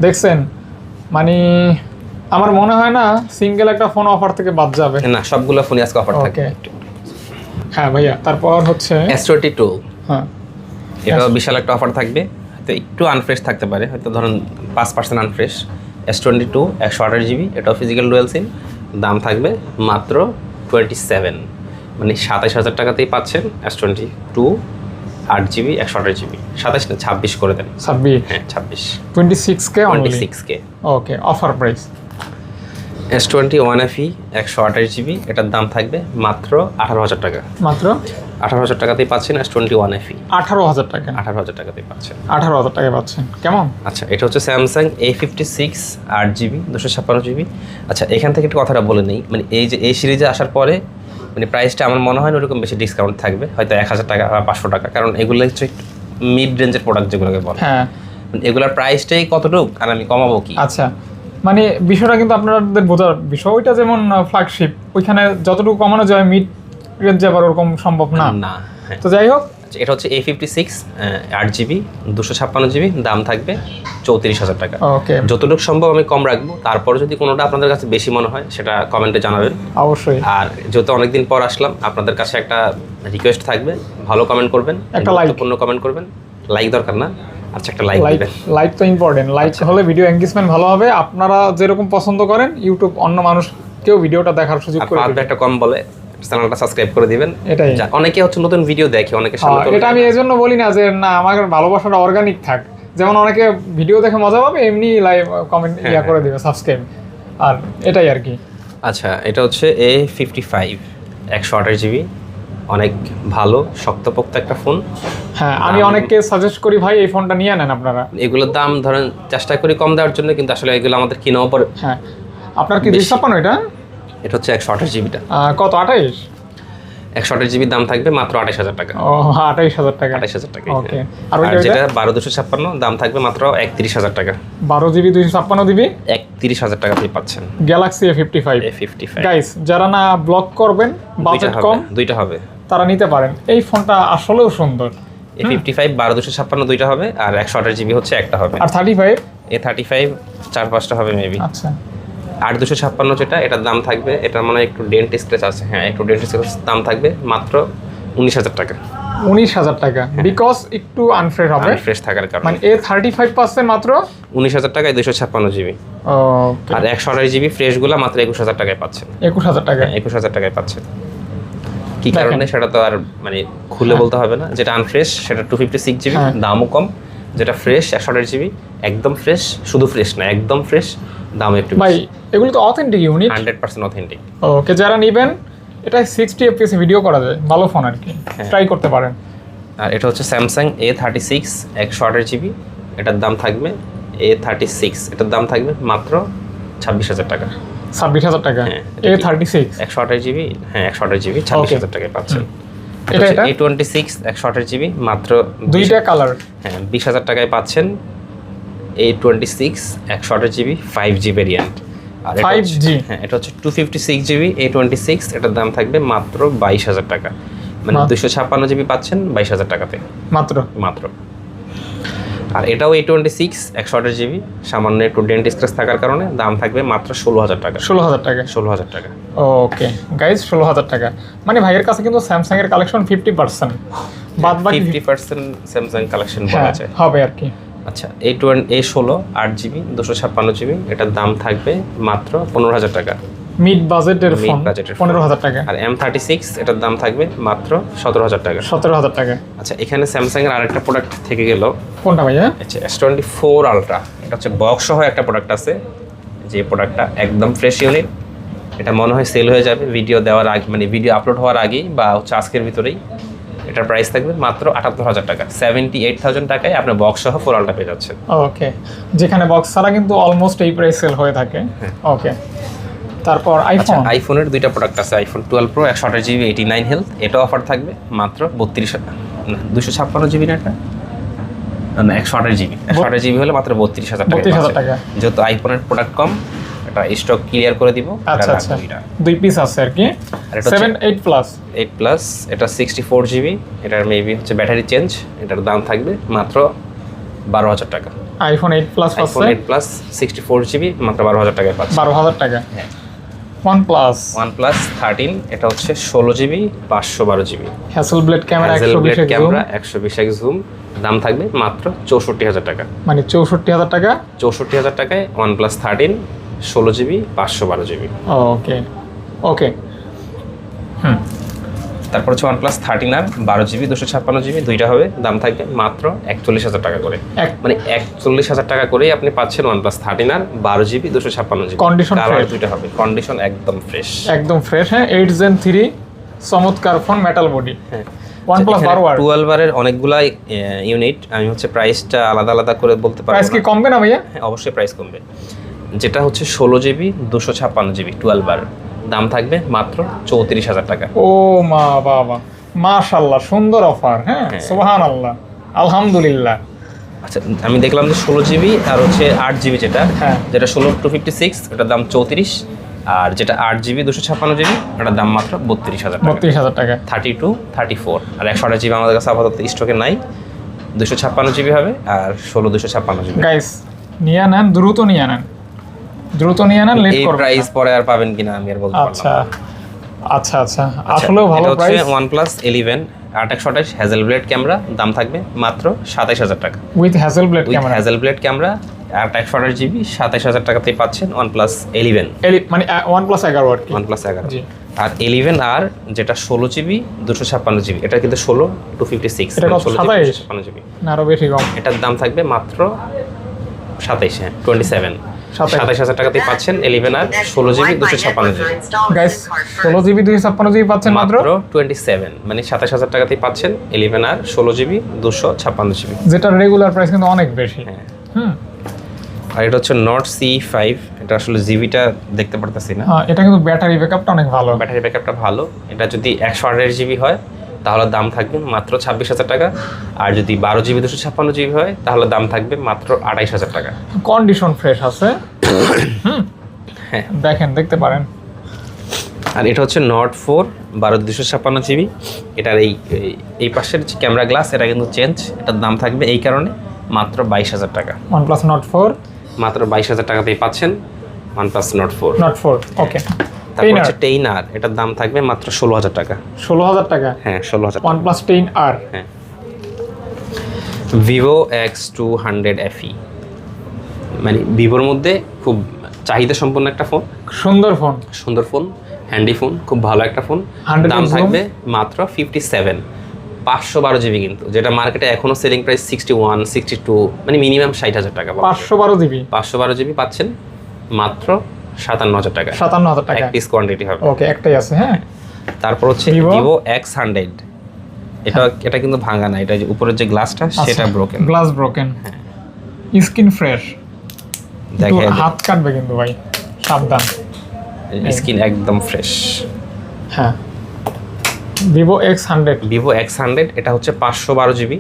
দেখছেন, মানে আমার মনে হয় না সিঙ্গেল একটা ফোন অফার থেকে বাদ যাবে। না, সবগুলো ফোনই আজকে অফার থাকবে। ওকে, হ্যাঁ ভাইয়া, তারপর হচ্ছে S22 হ্যাঁ, এটাও বিশাল একটা অফার থাকবে। তো একটু আনফ্রেশ থাকতে পারে, হয়তো ধরুন 5% আনফ্রেশ। S22 128 জিবি, এটাও ফিজিক্যাল ডুয়াল সিম, দাম থাকবে মাত্র 27, মানে 27,000 টাকাতেই পাচ্ছেন S22 8 জিবি 128 জিবি। 27 না, 26 করে দেন। 26 হ্যাঁ, 26, 26K অনলি। 26K। ওকে, অফার প্রাইস। S21FE 128 জিবি, এটার দাম থাকবে মাত্র 18,000 টাকা। মাত্র 18,000 টাকাতেই পাচ্ছেন S21FE। 18,000 টাকা, 18,000 টাকাতেই পাচ্ছেন। 18,000 টাকায় পাচ্ছেন, কেমন? আচ্ছা, এটা হচ্ছে স্যামসাং A56 8 জিবি 256 জিবি। আচ্ছা, এখান থেকে একটু কথাটা বলে নিই, মানে এই যে এই সিরিজে আসার পরে মানে প্রাইসটা আমার মনে হয় না ওরকম বেশি ডিসকাউন্ট থাকবে, হয়তো 1,000 টাকা বা 500 টাকা, কারণ এগুলো হচ্ছে একটু মিড রেঞ্জের প্রোডাক্ট যেগুলোকে বলে। হ্যাঁ, মানে এগুলোর প্রাইসটাই কতটুকু, আর আমি কমাবো কি? আচ্ছা, মানে বিষয়টা কিন্তু আপনাদের বোঝার বিষয়, ওইটা যেমন ফ্ল্যাগশিপ, ওইখানে যতটুকু কমানো যায় মিড রেঞ্জে আবার ওরকম সম্ভব না। না, হ্যাঁ। তো যাই হোক, আচ্ছা, এটা হচ্ছে A56 8 জিবি 256 জিবি, দাম থাকবে 34,000 টাকা। ওকে, যতটুকু সম্ভব আমি কম রাখবো, তারপর যদি কোনোটা আপনাদের কাছে বেশি মনে হয় সেটা কমেন্টে জানাবেন। অবশ্যই আর যেহেতু অনেকদিন পর আসলাম, আপনাদের কাছে একটা রিকোয়েস্ট থাকবে, ভালো কমেন্ট করবেন, একটা like। গুরুত্বপূর্ণ কমেন্ট করবেন। লাইক দরকার না, আচ্ছা একটা লাইক লাইক, দিবেন। লাইক তো ইম্পর্টেন্ট। লাইক হলে ভিডিও এনগেজমেন্ট ভালো হবে, আপনারা যেরকম পছন্দ করেন ইউটিউব অন্য মানুষকেও ভিডিওটা দেখার সুযোগ আর করে পারবে দিবে। একটা কম বলে চ্যানেলটা সাবস্ক্রাইব করে দিবেন। এটাই। অনেকে হচ্ছে নতুন ভিডিও দেখে, অনেকে সামনে তো এটা আমি এজন্য বলি না যে না আমার ভালোবাসাটা অর্গানিক থাক, যেমন অনেকে ভিডিও দেখে মজা পাবে এমনি লাইভ কমেন্ট ইয়া করে দিবে, সাবস্ক্রাইব, আর এটাই আর কি। আচ্ছা, এটা হচ্ছে A55 128 জিবি, অনেক ভালো শক্তপোক্ত একটা ফোন। হ্যাঁ, আমি অনেককে সাজেস্ট করি ভাই এই ফোনটা নিয়ে নেন আপনারা। এগুলোর দাম ধরেন চেষ্টা করি কম দেওয়ার জন্য, কিন্তু আসলে এগুলো আমাদের কেনাও পরে। হ্যাঁ, আপনার কি বেশি। 256 এটা? এটা হচ্ছে 128 জিবিটা, কত, 28? 128 জিবির দাম থাকবে মাত্র 28,000 টাকা। ও, 28,000 টাকা। 28,000 টাকা। ওকে, আর আর ওইটা যেটা 12/256 দাম থাকবে মাত্র 31,000 টাকা। 12GB 256GB 31,000 টাকাতেই পাচ্ছেন গ্যালাক্সি A55। A55। গাইস, যারা না ব্লগ করবেন, বাজেট কম, দুইটা হবে। তারা নিতে পারেন। এই ফোনটা আসলেও সুন্দর। A55 12/256 দুইটা হবে, আর 128 জিবি হচ্ছে একটা হবে। আর 35? A35 4-5টা হবে মেবি। আচ্ছা, 8/256 যেটা, এটার দাম থাকবে, এটা মানে একটু ডেন্ট স্ক্র্যাচ আছে, হ্যাঁ একটু ডেন্ট স্ক্র্যাচ, দাম থাকবে মাত্র 19,000 টাকা। 19,000 টাকা, বিকজ একটু আনফ্রেশ হবে, ফ্রেশ থাকার কারণে। মানে A35% মাত্র 19,000 টাকায় 256 জিবি। ওকে, আর 128 জিবি ফ্রেশগুলো মাত্র 21,000 টাকায় পাচ্ছেন। 21,000 টাকা। 21,000 টাকায় পাচ্ছেন। কি দেখেন। কারণে সেটা তো আর মানে খুলে বলতে হবে না। যেটা আনফ্রেশ সেটা 256 জিবি, হ্যাঁ। দামও কম। যেটা ফ্রেশ 128 জিবি, একদম ফ্রেশ, শুধু ফ্রেশ না একদম ফ্রেশ, দাম একটু ভাই এগুলো তো অথেন্টিক ইউনিট। 100% অথেন্টিক। ওকে, যারা নেবেন, এটা 60 fps ভিডিও করা যায়, ভালো ফোন আর কি, ট্রাই করতে পারেন। আর এটা হচ্ছে স্যামসাং A36 128 জিবি, এটার দাম থাকবে A36, এটার দাম থাকবে মাত্র 26,000 টাকা। 26,000 টাকা, হ্যাঁ, A36 128 জিবি, হ্যাঁ 128 জিবি 26,000 টাকায় পাচ্ছেন। এটা এটা A26 128 জিবি মাত্র দুইটা কালার, হ্যাঁ 20,000 টাকায় পাচ্ছেন। A26 128 GB 5G variant. আর এটা 5G? হ্যাঁ, এটা হচ্ছে 256 জিবি A26, এটার দাম থাকবে মাত্র 22,000 টাকা, মানে 256 জিবি পাচ্ছেন 22,000 টাকাতে মাত্র। মাত্র। আর এটাও A26 128 জিবি, সামান্য একটু ডেন্ট স্ক্র্যাচ থাকার কারণে দাম থাকবে মাত্র 16,000 টাকা। 16,000 টাকা। 16,000 টাকা। ওকে গাইজ, 16,000 টাকা, মানে ভাইয়ের কাছে কিন্তু স্যামসাং এর কালেকশন 50%, বাদ বাকি 50% স্যামসাং কালেকশন বলা হ্যাঁ যায়। হবে আর কি। আচ্ছা, A16 8 জিবি 256 জিবি, এটার দাম থাকবে মাত্র 15,000 টাকা। মিড বাজেটের Mid ফোন budget এর 15,000 টাকা। আর M36 এটার দাম থাকবে মাত্র 17,000 টাকা। 17,000 টাকা। আচ্ছা, এখানে স্যামসাং এর আরেকটা প্রোডাক্ট থেকে গেল, কোনটা ভাইয়া? আচ্ছা S24 আলট্রা, এটা হচ্ছে বক্স সহ একটা প্রোডাক্ট আছে, যে প্রোডাক্টটা একদম ফ্রেশ ইউনিট, এটা মনে হয় সেল হয়ে যাবে ভিডিও দেওয়ার আগে, মানে ভিডিও আপলোড হওয়ার আগেই বা হচ্ছে আজকের ভিতরেই। এটার প্রাইস থাকবে মাত্র 78,000 টাকা। 78,000 টাকায় আপনি বক্স সহ ফোরালটা পেয়ে যাচ্ছেন। ওকে, যেখানে বক্স ছাড়া কিন্তু অলমোস্ট এই প্রাইস সেল হয়ে থাকে। ওকে, তারপর আচ্ছা, আইফোন। আইফোনের দুইটা প্রোডাক্ট আছে, আইফোন 12 প্রো 128GB 89 হেলথ, এটা অফার থাকবে মাত্র 256GB না, এটা না 128GB 128GB হলে মাত্র 32,000 টাকা। 32,000 টাকা। যেহেতু আইফোনের প্রোডাক্ট কম, এটা স্টক ক্লিয়ার করে দিব। আচ্ছা আচ্ছা, 2 পিস আছে আর কি। আর এটা 7 8 প্লাস 8 প্লাস, এটা 64GB, এটার মেবি হচ্ছে ব্যাটারি চেঞ্জ, এটার দাম থাকবে মাত্র 12,000 টাকা। আইফোন 8 প্লাস আইফোন পাচ্ছে 8 প্লাস 64GB মাত্র 12,000 টাকায় পাচ্ছেন। 12,000 টাকা। হ্যাঁ। OnePlus OnePlus 13, এটা হচ্ছে 16GB 512GB। Hasselblad camera 120 zoom, camera 120x zoom, দাম থাকবে মাত্র 64,000 টাকা। মানে 64,000 টাকা। 64,000 টাকায় OnePlus 13 16GB 512GB। ওকে ওকে। তারপর হচ্ছে OnePlus 13R 12GB 256GB, দুইটা হবে, দাম থাকবে মাত্র 41,000 টাকা করে। মানে 41,000 টাকা করেই আপনি পাচ্ছেন OnePlus 13R 12GB 256GB। Condition colour fresh। দুইটা হবে, কন্ডিশন একদম ফ্রেশ। একদম ফ্রেশ। হ্যাঁ, 8 Gen 3 চমৎকার ফোন, মেটাল বডি। হ্যাঁ, OnePlus 12R 12R এর অনেকগুলা ইউনিট, আমি হচ্ছে প্রাইসটা আলাদা আলাদা করে বলতে পারবো প্রাইস কি না। কমবে না ভাইয়া? হ্যাঁ, অবশ্যই প্রাইস কমবে। যেটা হচ্ছে 16GB 256GB 12R, দাম থাকবে মাত্র 34,000 টাকা। ও মা বাবা, মাশাআল্লাহ, সুন্দর অফার। হ্যাঁ, সুবহানাল্লাহ, আলহামদুলিল্লাহ। আচ্ছা, আমি দেখলাম যে 16GB আর হচ্ছে 8GB, হ্যাঁ। যেটা 16/256 এটার দাম 34, আর যেটা 8GB 256GB এটার দাম মাত্র 32,000 টাকা। 32,000 টাকা। 32 34 আর 128GB আমাদের কাছে আপাতত স্টকে নাই, 256GB হবে আর 256GB। গাইস, নিয়ে নেন, দ্রুত নিয়ে নেন, দ্রুত নিয়ে নেন, লেট এই করবেন প্রাইস না। পরে আর পাবেন কিনা আমি আর বলতে পারলাম আচ্ছা না। আচ্ছা আচ্ছা, আসলেও ভালো এটা হচ্ছে প্রাইস। OnePlus 11 8/128 হ্যাজেলব্লেড ক্যামেরা, দাম থাকবে মাত্র 27,000 টাকা। With Hasselblad with camera. Hasselblad camera 8/128GB 27,000 টাকাতেই পাচ্ছেন OnePlus 11। মানে OnePlus 11 আর কি। OnePlus 11। জি। আর 11R যেটা 16GB 256GB, এটা কিন্তু 16/256, এটা কত? 256GB। না, আরো বেশি কম। এটার দাম থাকবে মাত্র 27, হ্যাঁ 27 27,000 27,000 টাকাতেই পাচ্ছেন 11R 16GB 256GB। Guys, 16GB 256GB পাচ্ছেন মাত্র। মাত্র 27, মানে 27,000 টাকাতেই পাচ্ছেন 11R 16GB 256GB। যেটা রেগুলার প্রাইস কিন্তু অনেক বেশি। হ্যাঁ। হুম। আর এটা হচ্ছে Note C5, এটা আসলে জিবিটা দেখতে পারতেছি না। এটা কিন্তু ব্যাটারি ব্যাকআপটা অনেক ভালো। ব্যাটারি ব্যাকআপটা ভালো। এটা যদি 128GB হয় তাহলে দাম থাকবে মাত্র 26,000 টাকা, আর যদি 12GB 256GB হয় তাহলে দাম থাকবে মাত্র 28,000 টাকা। কন্ডিশন ফ্রেশ আছে। হ্যাঁ। দেখেন, দেখতে পারেন। আর এটা হচ্ছে Note 4 12/256GB, এটার এই পাশের যে ক্যামেরা গ্লাস এটা কিন্তু চেঞ্জ, এটার দাম থাকবে এই কারণে মাত্র 22,000 টাকা। OnePlus Note 4 মাত্র 22,000 টাকাতেই পাচ্ছেন OnePlus Note 4। Note 4 ওকে। তারপর হচ্ছে 10R, এটার দাম থাকবে মাত্র 16,000 টাকা। 16,000 টাকা। হ্যাঁ 16,000 টাকা। OnePlus 10R। হ্যাঁ। Vivo X200 FE, মানে ভিভোর মধ্যে খুব চাহিদা সম্পন্ন একটা ফোন, সুন্দর ফোন, সুন্দর ফোন, হ্যান্ডি ফোন, খুব ভালো একটা ফোন। 100 দাম zoom। থাকবে মাত্র 57, 512GB, কিন্তু যেটা মার্কেটে এখনো সেলিং প্রাইস 61 62, মানে মিনিমাম 60,000 টাকা। 512GB 512GB পাচ্ছেন মাত্র 57,000 টাকা। 57,000 টাকা। এক পিস কোয়ান্টিটি হবে। ওকে, একটাই আছে। হ্যাঁ। তারপর হচ্ছে Vivo Vivo X100, এটা কিন্তু ভাঙা না, এটা যে উপরের যে গ্লাসটা সেটা broken. Glass broken. Skin fresh. দেখেন হাত কাটবে কিন্তু ভাই, সাবধান। স্কিন একদম ফ্রেশ। হ্যাঁ। Vivo X100। Vivo X100, এটা হচ্ছে 512GB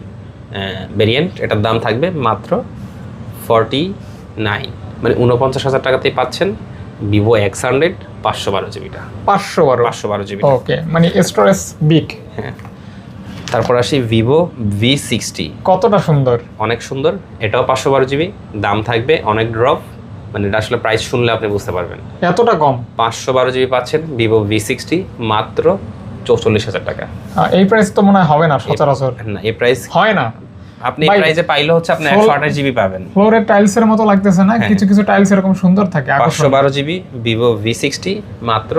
ভেরিয়েন্ট, এটার দাম থাকবে মাত্র 49, মানে 49,000 টাকাতেই পাচ্ছেন Vivo X100 512GBটা। 512GB। ওকে, মানে স্টোরেজ বিগ। হ্যাঁ। তারপর আসি Vivo V60, কতটা সুন্দর, অনেক সুন্দর। এটাও 512GB, দাম থাকবে অনেক ড্রপ, মানে এটা আসলে প্রাইস শুনলে আপনি বুঝতে পারবেন। এতটা কম? 512GB পাচ্ছেন Vivo V60 মাত্র 44,000 টাকা। এই প্রাইস তো মনে হয় হবে না সচরাচর। না, এই প্রাইস হয় না। আপনি এই প্রাইসে পাইলে হচ্ছে আপনি 128GB পাবেন। ফ্লোরের টাইলসের মতো লাগতেছে না? কিছু কিছু টাইলস এরকম সুন্দর থাকে। 512GB Vivo V60 মাত্র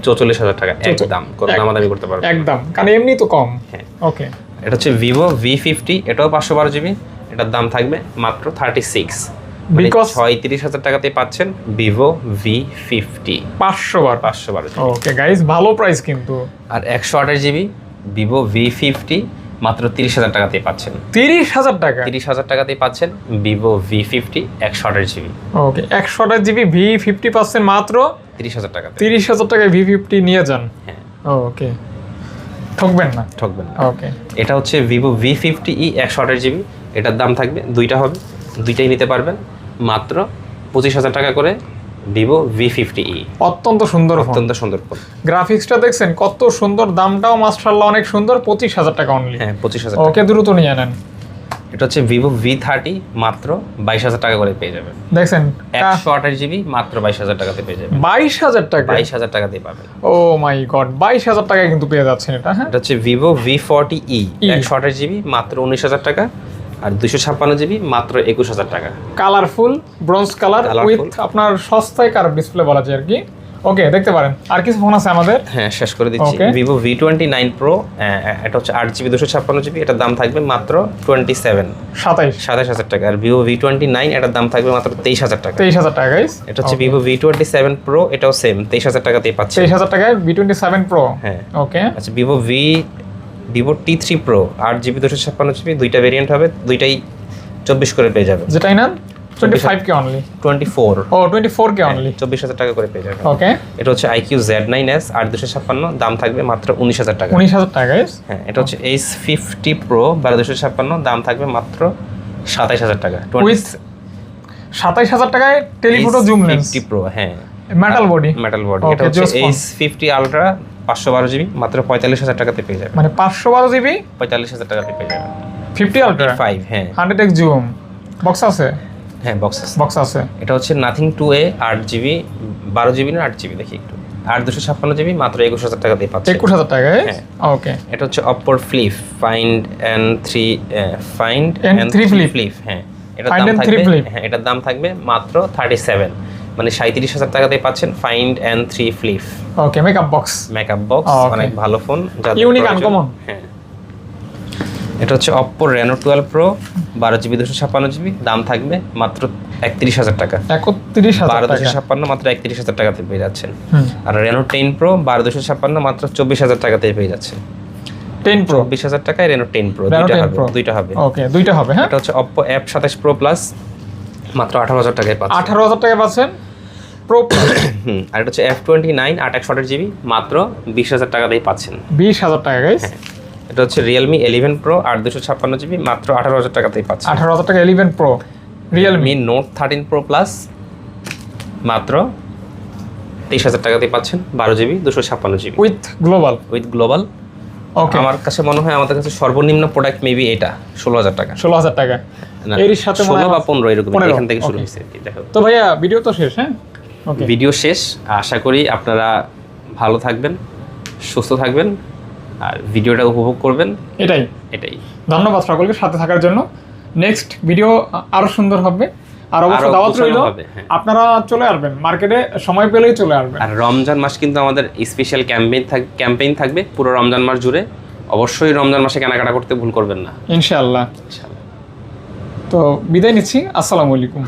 44,000 টাকা একদম, কোনো দামাদামি করতে পারবেন একদম, কারণ এমনি তো কম। হ্যাঁ। ওকে। এটা হচ্ছে Vivo V50, এটাও 512GB, এটার দাম থাকবে মাত্র 36, Because 36,000 টাকাতেই পাচ্ছেন ভিভো V50 500 বার 512 জিবি। ওকে গাইস, ভালো প্রাইস কিন্তু। আর 128 জিবি ভিভো V50 মাত্র 30,000 টাকাতেই পাচ্ছেন। 30,000 টাকা? 30,000 টাকাতেই পাচ্ছেন ভিভো V50 128 জিবি। ওকে, 128 জিবি V50 পাচ্ছেন মাত্র 30,000 টাকাতে। 30,000 টাকায় V50 নিয়ে যান। হ্যাঁ, ওকে, ঠকবেন না। ঠকবেন না। ওকে, এটা হচ্ছে ভিভো V50e 128 জিবি। এটার দাম থাকবে, দুইটা হবে, দুইটাই নিতে পারবেন মাত্র 25,000 টাকা করে। ভিভো V50e অত্যন্ত সুন্দর ফোন, অত্যন্ত সুন্দর ফোন। গ্রাফিক্সটা দেখছেন কত সুন্দর, দামটাও মাশাআল্লাহ অনেক সুন্দর। 25,000 টাকা অনলি। হ্যাঁ, 25,000। ওকে, দ্রুত নিয়ে নেন। এটা হচ্ছে ভিভো V30 মাত্র 22,000 টাকা করে পেয়ে যাবেন। দেখছেন 128 জিবি মাত্র 22,000 টাকাতে পেয়ে যাবেন। 22,000 টাকা? 22,000 টাকাতেই পাবেন। ও মাই গড, 22,000 টাকায় কিন্তু পেয়ে যাচ্ছেন এটা। হ্যাঁ, এটা হচ্ছে ভিভো V40e 128 জিবি মাত্র 19,000 টাকা। আর 256 জিবি মাত্র 21,000 টাকা। কালারফুল ব্রোঞ্জ কালার উইথ আপনার সস্তায় কার্ভ ডিসপ্লে বলা যায় আর কি। ওকে, দেখতে পারেন। আর কিছু ফোন আছে আমাদের। হ্যাঁ, শেষ করে দিচ্ছি। ভিভো V29 প্রো, এটা হচ্ছে 8 জিবি 256 জিবি। এটার দাম থাকবে মাত্র 27,000 টাকা। আর ভিভো V29 এটার দাম থাকবে মাত্র 23,000 টাকা। 23,000 টাকা গাইস। এটা হচ্ছে ভিভো V27 প্রো, এটাও সেম 23,000 টাকাতেই পাচ্ছেন। 23,000 টাকায় V27 প্রো। হ্যাঁ, ওকে। আচ্ছা, Vivo T3 pro 8 GB 256 GB, দুইটা ভেরিয়েন্ট হবে, দুইটাই 24 করে পেয়ে যাবেন। যেটাই না 25 কে অনলি। 24। ও 24 কে অনলি। 24,000 টাকা করে পেয়ে যাবেন। ওকে। এটা হচ্ছে IQ Z9s 8 দাম থাকবে মাত্র 19,000 টাকা। 19,000 টাকা গাইস। হ্যাঁ, এটা হচ্ছে H50 প্রো 12 দাম থাকবে মাত্র 27,000 টাকা। উইথ 27,000 টাকায় টেলিফোটো জুম লেন্স 50 প্রো। হ্যাঁ, মেটাল বডি। এটা হচ্ছে H50 আলট্রা 512 জিবি মাত্র 45,000 টাকাতে পেয়ে যাবেন। মানে 512 জিবি 45,000 টাকাতে পেয়ে যাবেন। 50 আলট্রা 5। হ্যাঁ, 100x জুম বক্স আছে। হ্যাঁ, বক্স আছে। এটা হচ্ছে নাথিং 2A 8 জিবি 12 জিবি না 8 জিবি দেখি একটু, 8 জিবি মাত্র 21,000 টাকাতেই পাচ্ছেন। 21,000 টাকায়। হ্যাঁ, ওকে। এটা হচ্ছে Oppo Flip Find N3 Flip। হ্যাঁ, এটার দাম থাকবে, হ্যাঁ, এটার দাম থাকবে মাত্র 37, মানে 37,000 টাকাতেই পাচ্ছেন Find N3 Flip। ওকে, মেকআপ বক্স অনেক ভালো ফোন, ইউনিক আনকমন। হ্যাঁ, এটা হচ্ছে Oppo Reno 12 Pro 12 GB 256 GB, দাম থাকবে মাত্র 31,000 টাকা। 31,000 টাকা। 12 মাত্র 31,000 টাকাতে পেয়ে যাচ্ছেন। আর Reno 10 Pro 12 মাত্র 24,000 টাকাতে পেয়ে যাচ্ছেন। 10 Pro 24,000 টাকায় Reno 10 Pro দুইটা হবে। ওকে, দুইটা হবে। হ্যাঁ, এটা হচ্ছে Oppo F27 Pro Plus মাত্র 18,000 টাকায় পাচ্ছেন। 18,000 টাকায় পাচ্ছেন প্রো। আর এটা হচ্ছে F29 8 জিবি মাত্র 20,000 টাকাতেই পাচ্ছেন। 20,000 টাকা গাইস। এটা হচ্ছে Realme 11 Pro 8 জিবি মাত্র 18,000 টাকাতেই পাচ্ছেন। 18,000 টাকা 11 Pro। Realme Note 13 Pro Plus মাত্র 23,000 টাকাতেই পাচ্ছেন, 12 জিবি 256 জিবি উইথ গ্লোবাল। ওকে, আমার কাছে মনে হয় আমাদের কাছে সর্বনিম্ন প্রোডাক্ট মেবি এটা 16,000 টাকা। 16,000 টাকা এর সাথে 16 বা 15 এরকম, এখান থেকে শুরু হয়েছে। দেখো তো ভাইয়া, ভিডিও তো শেষ। হ্যাঁ, ওকে, ভিডিও শেষ। আশা করি আপনারা ভালো থাকবেন, সুস্থ থাকবেন আর ভিডিওটা উপভোগ করবেন। এটাই। ধন্যবাদ সকলকে সাথে থাকার জন্য। নেক্সট ভিডিও আরো সুন্দর হবে। আর অবশ্যই দাওয়াত রইল, আপনারা চলে আসবেন, মার্কেটে সময় পেলেই চলে আসবেন। আর রমজান মাস কিন্তু আমাদের স্পেশাল ক্যাম্পেইন থাকবে পুরো রমজান মাস জুড়ে। অবশ্যই রমজান মাসে কেনাকাটা করতে ভুল করবেন না, ইনশাআল্লাহ। তো বিদায় নিচ্ছি, আসসালামু আলাইকুম।